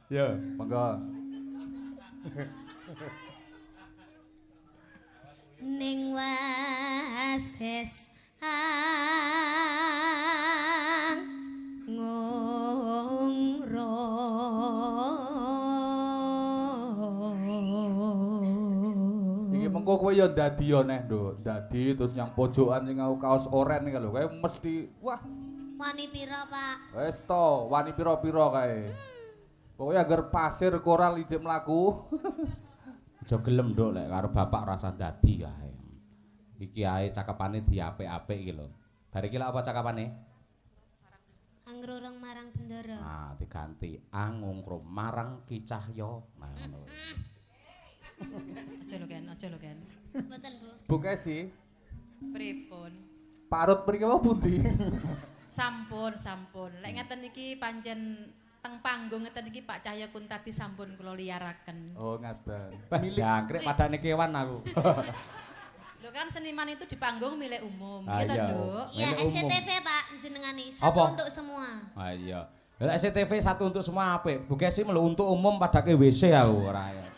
Ya, monggo. Ning wases ngongro Iki mengko kowe ya dadi ya neh, Nduk. Dadi terus yang pojokan sing ngau kaos oren iki lho, kowe mesti wah. wani pira, Pak? Wis to, wani pira-pira kae. Pokoke anggar pasir koral ijik mlaku. aja gelem nduk lek karo bapak rasa dadi kae. Iki ae cakepane diapik-apik iki lho. Bar iki lek apa cakepane? Angrureng marang bendara. Ah, diganti angungkrum marang Ki Cahya. Nah, ngono. Aja lho Ken. Mboten, Bu. Bu Kesi, Pripun? parut mriki apa pundi? Sampun. Lek ngeten iki pancen teng panggung ngeten iki Pak Cahya Kuntadi sampun kula liyaraken. Oh, ngaten. Jangkrik padane kewan aku. Lho kan seniman itu di panggung milik umum, Ah, gitu iya. Nduk. Iya, Milik umum. SCTV, Pak, jenengane. Satu Apa? untuk semua. Ah iya. Lek SCTV satu untuk semua apik. Bu Kesi melu untuk umum padake WC aku ora.